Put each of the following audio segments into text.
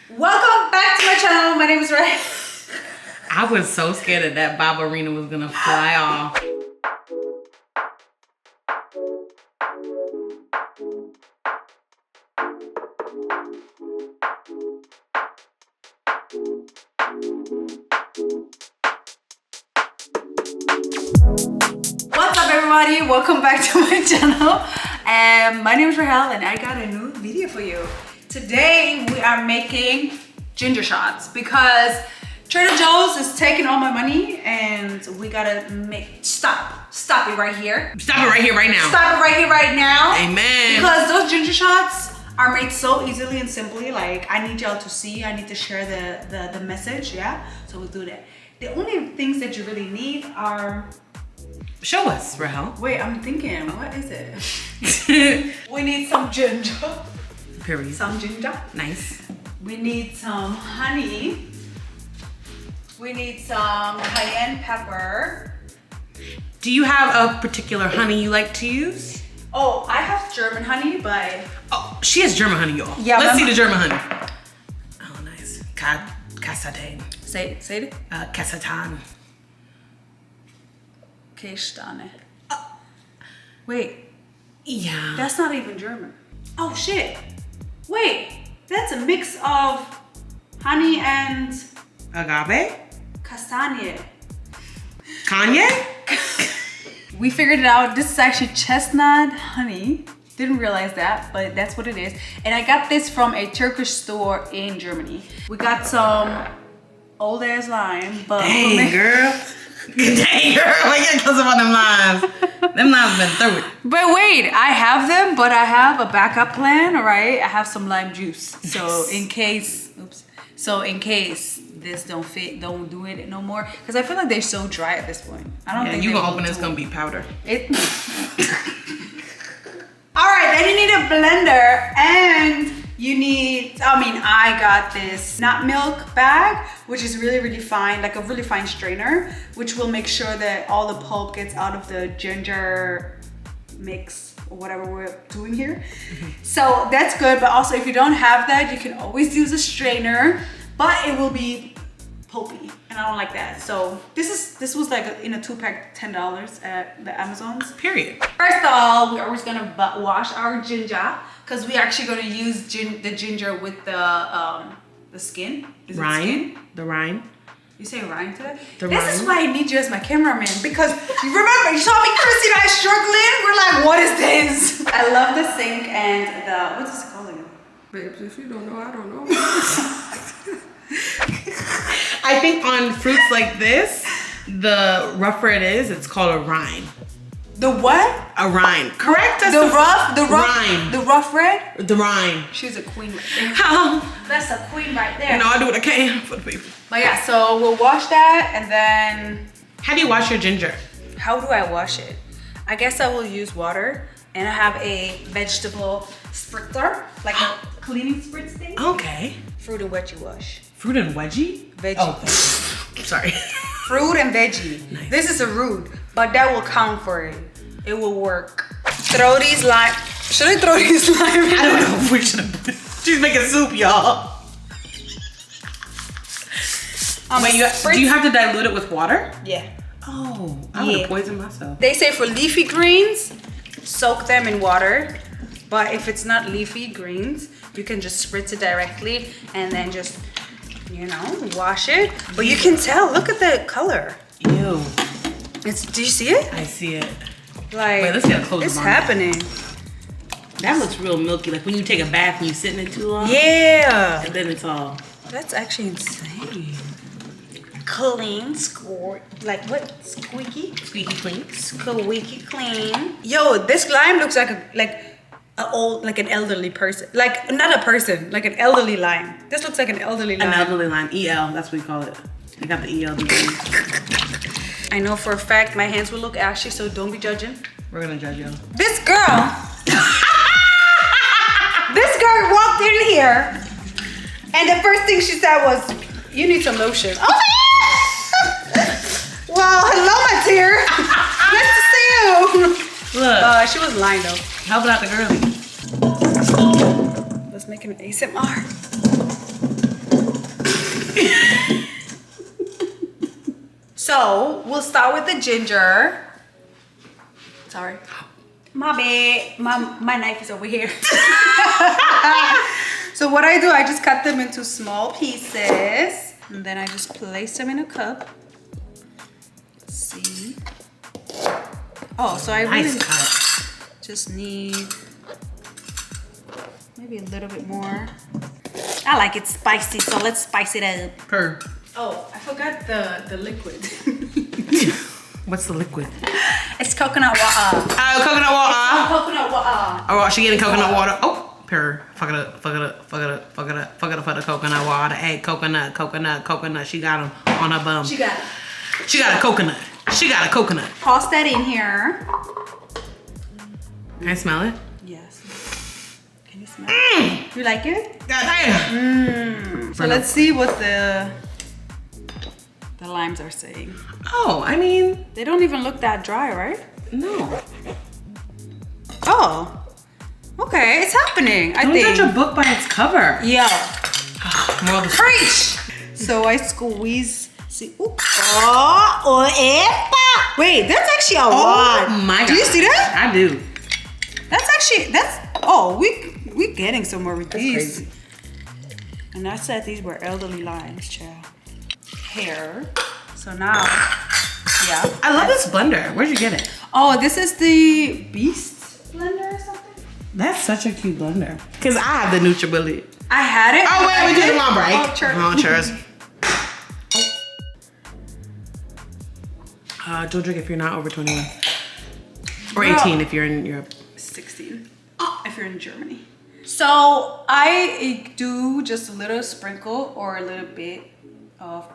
Welcome back to my channel. My name is Rahel. I was so scared that ballerina was gonna fly off. What's up, everybody? Welcome back to my channel. My name is Rahel and I got a new video for you. Today we are making ginger shots because Trader Joe's is taking all my money and we gotta stop it right here. Stop it right here, right now. Stop it right here, right now. Amen. Because those ginger shots are made so easily and simply. Like, I need y'all to see, I need to share the message, yeah? So we'll do that. The only things that you really need are... Show us, Rahel. Wait, I'm thinking, what is it? We need some ginger. Period. Some ginger. Nice. We need some honey. We need some cayenne pepper. Do you have a particular honey you like to use? Oh, I have German honey, but... Oh, she has German honey, y'all. Yeah, let's see the German honey. Oh, nice. Kasatan. Say it. Kasatan. Kastane. Wait. Yeah. That's not even German. Oh, shit. Wait, that's a mix of honey and... Agave? Castagna. Kanye? We figured it out. This is actually chestnut honey. Didn't realize that, but that's what it is. And I got this from a Turkish store in Germany. We got some old ass lime, but... Dang, girl. Dang, girl. Why you gotta on them limes? Them limes been through it. But wait, I have them, but I have a backup plan, all right? I have some lime juice. So in case, this don't fit, don't do it no more. Because I feel like they're so dry at this point. I don't think you gonna open it's gonna be powder. All right, then you need a blender and you need, I got this nut milk bag, which is really, really fine, like a really fine strainer, which will make sure that all the pulp gets out of the ginger mix or whatever we're doing here. So that's good, but also if you don't have that, you can always use a strainer, but it will be pulpy and I don't like that. So this was like in a 2-pack, $10 at the Amazons. Period. First of all, we're always gonna wash our ginger because we're actually gonna use the ginger with the skin. Is rind? it skin? The rind. You say rind to that? The this rind. is why I need you as my cameraman because you remember, you saw me, Chrissy and I struggling. We're like, what is this? I love the sink and the, what's this called again? Babes, if you don't know, I don't know. I think on fruits like this, the rougher it is, it's called a rind. The what? A rind. Correct? That's The rough rind. The rough red? The rind. She's a queen right there. How? That's a queen right there. You know, I do what I can for the people. But yeah, so we'll wash that and then... How do you wash your ginger? How do I wash it? I guess I will use water and I have a vegetable spritzer, like a cleaning spritz thing. Okay. Fruit and veggie wash. Fruit and veggie? Veggie. Oh, sorry. Fruit and veggie. Nice. This is a root, but that will count for it. It will work. Throw these lime. Should I throw these lime? I don't know if we should have. She's making soup, y'all. Do you have to dilute it with water? Yeah. Oh, I would have poisoned myself. They say for leafy greens, soak them in water. But if it's not leafy greens, you can just spritz it directly and then just, you know, wash it. But you can tell, look at the color. Ew. Do you see it? I see it. Like, wait, let's get a close up. It's on happening. That looks real milky. Like when you take a bath and you sit in it too long. Yeah. And then it's all. That's actually insane. Clean, squirt, like what? Squeaky? Squeaky clean. Squeaky clean. Yo, this lime looks like an elderly person. Like, not a person, like an elderly lime. This looks like an elderly lime. An elderly lime, EL, that's what we call it. I got the EL degree. I know for a fact my hands will look ashy, so don't be judging. We're gonna judge y'all. This girl, walked in here, and the first thing she said was, "You need some lotion." Oh, well, hello, my dear. Nice to see you. Look. She was lying though. Helping out the girlie. Let's make an ASMR. So we'll start with the ginger. Sorry. My bad. My knife is over here. So what I do, I just cut them into small pieces. And then I just place them in a cup. Let's see. Oh, so I really just need maybe a little bit more. I like it spicy, so let's spice it up. Oh, I forgot the liquid. What's the liquid? It's coconut water. Oh, coconut water. Coconut water. Oh, she getting coconut water. Oh, fuck it up for the coconut water. Hey, coconut. She got him on her bum. She got it. She got a coconut. She got a coconut. Toss that in here. Can I smell it? Yes. Can you smell it? You like it? Goddamn. So let's see what the limes are saying. Oh, I mean, They don't even look that dry, right? no. Oh. Okay, it's happening. I Don't think. judge a book by its cover. Yo. More of the Preach! So I squeeze. See. Ooh. Oh, epa. Wait, that's actually a lot. Oh my god. Do you see that? I do. Oh, we getting somewhere with these. Crazy. And I said these were elderly limes, child. Hair. So now, yeah. I love this blender. Where'd you get it? Oh, this is the Beast blender or something? That's such a cute blender. Cause I have the NutriBullet. I had it. Oh wait, we did one break. Oh, cheers. Oh, cheers. Don't drink if you're not over 21. Or 18 if you're in Europe. 16. Oh, if you're in Germany. So I do just a little sprinkle or a little bit of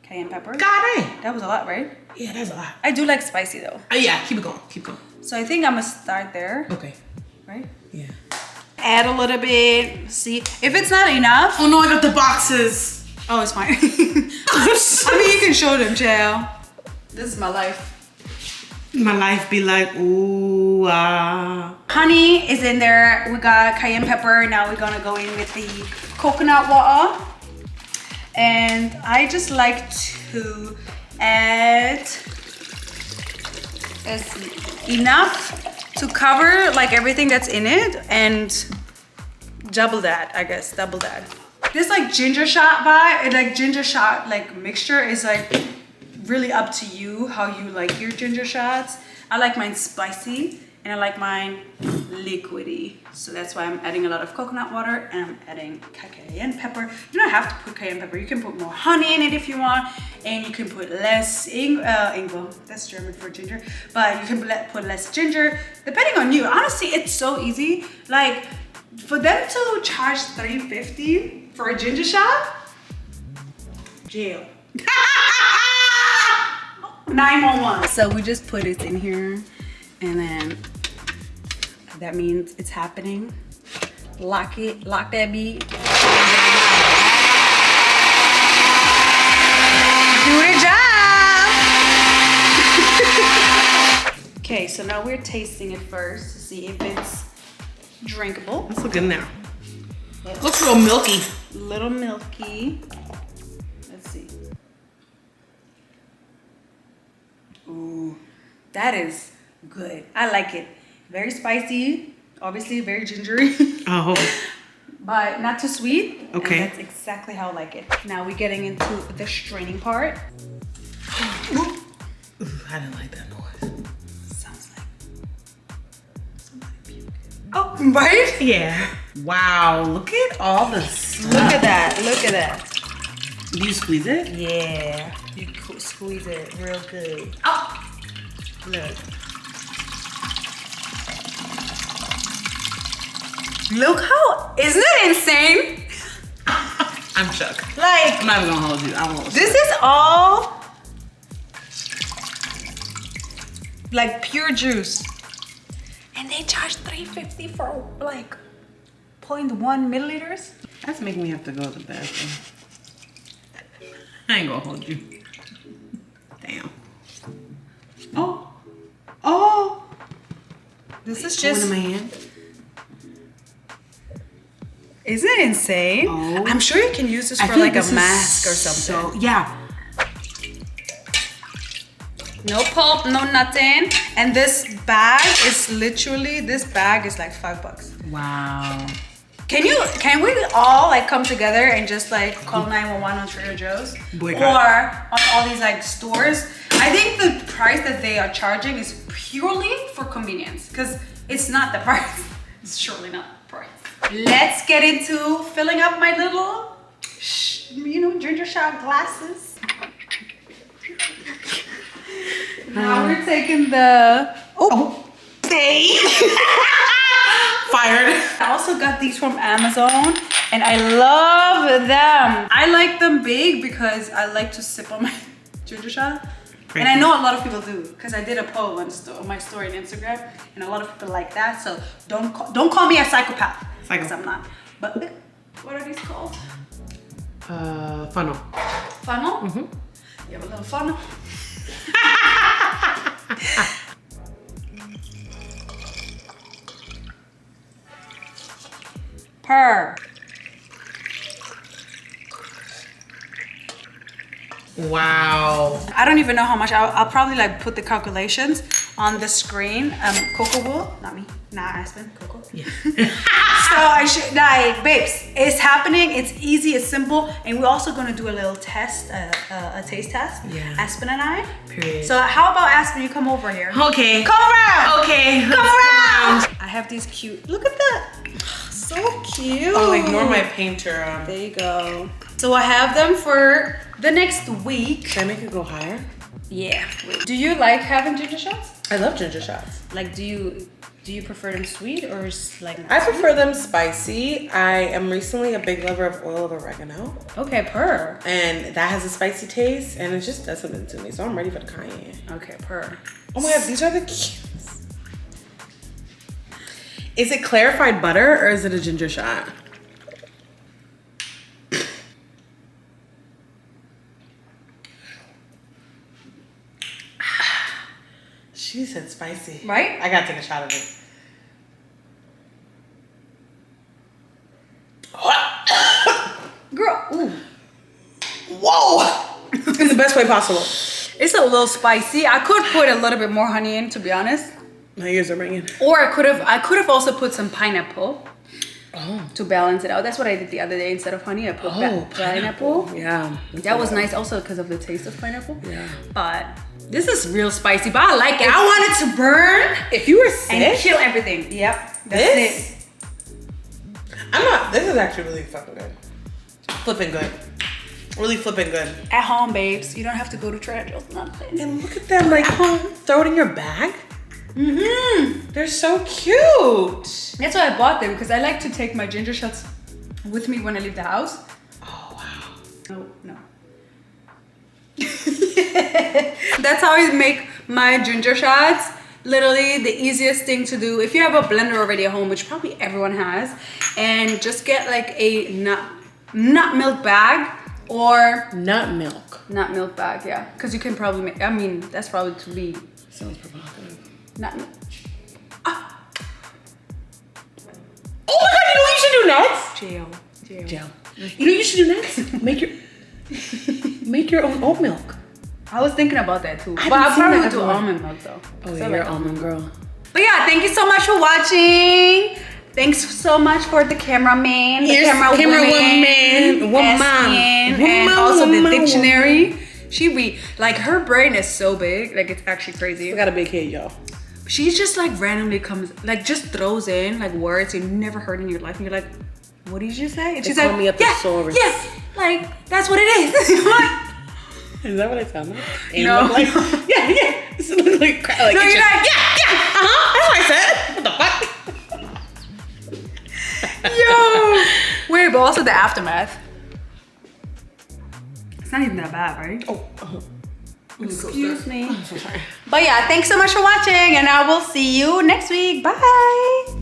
cayenne pepper. God dang. That was a lot, right? Yeah, that's a lot. I do like spicy though. Yeah, keep it going. Keep going. So I think I'm gonna start there, Okay. right? Yeah. Add a little bit. See, if it's not enough. Oh no, I got the boxes. Oh, it's fine. I mean, you can show them, child. This is my life. My life be like, ooh, ah. Honey is in there. We got cayenne pepper. Now we're gonna go in with the coconut water. And I just like to add enough to cover like everything that's in it and double that, I guess, double that. This like ginger shot vibe, like ginger shot like mixture is like really up to you how you like your ginger shots. I like mine spicy and I like mine liquidy. So that's why I'm adding a lot of coconut water and I'm adding cayenne pepper. You don't have to put cayenne pepper. You can put more honey in it if you want. And you can put less Ingwer. That's German for ginger. But you can put less ginger, depending on you. Honestly, it's so easy. Like, for them to charge $3.50 for a ginger shot, jail. 911. So we just put it in here and then that means it's happening. Lock it, lock that beat. Do the job. Okay, so now we're tasting it first to see if it's drinkable. Let's look in there. Looks a little milky. Little milky. Let's see. Ooh, that is good. I like it. Very spicy, obviously very gingery. Oh. But not too sweet. Okay. And that's exactly how I like it. Now we're getting into the straining part. Ooh, I didn't like that noise. Sounds like somebody puking. Oh, right? Yeah. Wow, look at all the stuff. Look at that, look at that. Do you squeeze it? Yeah, you squeeze it real good. Oh, look. Look how, isn't it insane? I'm shook. Like, I'm not even gonna hold you. I won't. this is all like pure juice. And they charge $3.50 for like 0.1 milliliters. That's making me have to go to the bathroom. I ain't gonna hold you. Damn. Oh. Oh. This is Just just, in my hand. isn't it insane? Oh. I'm sure you can use this I for feel like a this is mask or something. So, yeah. No pulp, no nothing. And this bag is literally, this bag is like $5. Wow. Can we all like come together and just like call 911 on Trader Joe's? Boycott. Or on all these like stores? I think the price that they are charging is purely for convenience because it's not the price. It's surely not the price. Let's get into filling up my little, ginger shot glasses. Now we're taking the, Fired. I also got these from Amazon and I love them. I like them big because I like to sip on my ginger shot. And I know a lot of people do because I did a poll on my story on Instagram and a lot of people like that. So don't call me a psychopath because I'm not. But what are these called? Funnel. Funnel? Mm-hmm. You have a little funnel. Purr. Wow. I don't even know how much. I'll probably like put the calculations on the screen. Coco will, not me, not Aspen, Coco. Yeah. So I should, like, babes, it's happening. It's easy, it's simple. And we're also gonna do a little test, a taste test. Yeah. Aspen and I. Period. So how about Aspen, you come over here. Okay. Come around. Okay. Come around. I have these cute, look at that. So cute. Oh, ignore my painter. There you go. So I have them for the next week. Can I make it go higher? Yeah. Do you like having ginger shots? I love ginger shots. Like, do you prefer them sweet or like? I prefer them spicy. I am recently a big lover of oil of oregano. Okay, purr. And that has a spicy taste and it just does something to me. So I'm ready for the cayenne. Okay, purr. Oh my God, these are the cutest. Is it clarified butter or is it a ginger shot? She said spicy. Right? I gotta take a shot of it. Girl, ooh. Whoa! In the best way possible. It's a little spicy. I could put a little bit more honey in, to be honest. My ears are ringing. Or I could have also put some pineapple to balance it out. That's what I did the other day. Instead of honey, I put pineapple. Yeah. That was nice also because of the taste of pineapple. Yeah. But this is real spicy, but I like it. I want it to burn. If you were sick and kill everything. Yep. That's it. This is actually really fucking good. Flipping good. Really flipping good. At home, babes. You don't have to go to Trader Joe's, nothing. And look at them, like, throw it in your bag. Mm-hmm. They're so cute. That's why I bought them, because I like to take my ginger shots with me when I leave the house. Oh, wow. No. That's how I make my ginger shots. Literally the easiest thing to do if you have a blender already at home, which probably everyone has, and just get like a nut milk bag or nut milk bag, yeah, because you can probably make, I mean, that's probably to be sounds provocative. Nut milk. Ah. Oh my God, you know what you should do next? Jail. You know what you should do next? Make your own oat milk. I was thinking about that too. I But I probably would that do before. almond milk though. Oh, So yeah, I you're like an almond girl. But yeah, thank you so much for watching. Thanks so much for the cameraman, the camera woman, and also the dictionary. She be like, her brain is so big, like it's actually crazy. I got a big head, y'all. She's just like randomly comes, like just throws in like words you never heard in your life, and you're like, what did you say? And she's like, call me a thesaurus. yeah, like that's what it is. Is that what I sound like? And No. I'm like, yeah. This is like, like No, you're like, that's what I said. What the fuck? yo. Wait, but also the aftermath. It's not even that bad, right? Oh. Excuse me. I'm so sorry. But yeah, thanks so much for watching, and I will see you next week. Bye.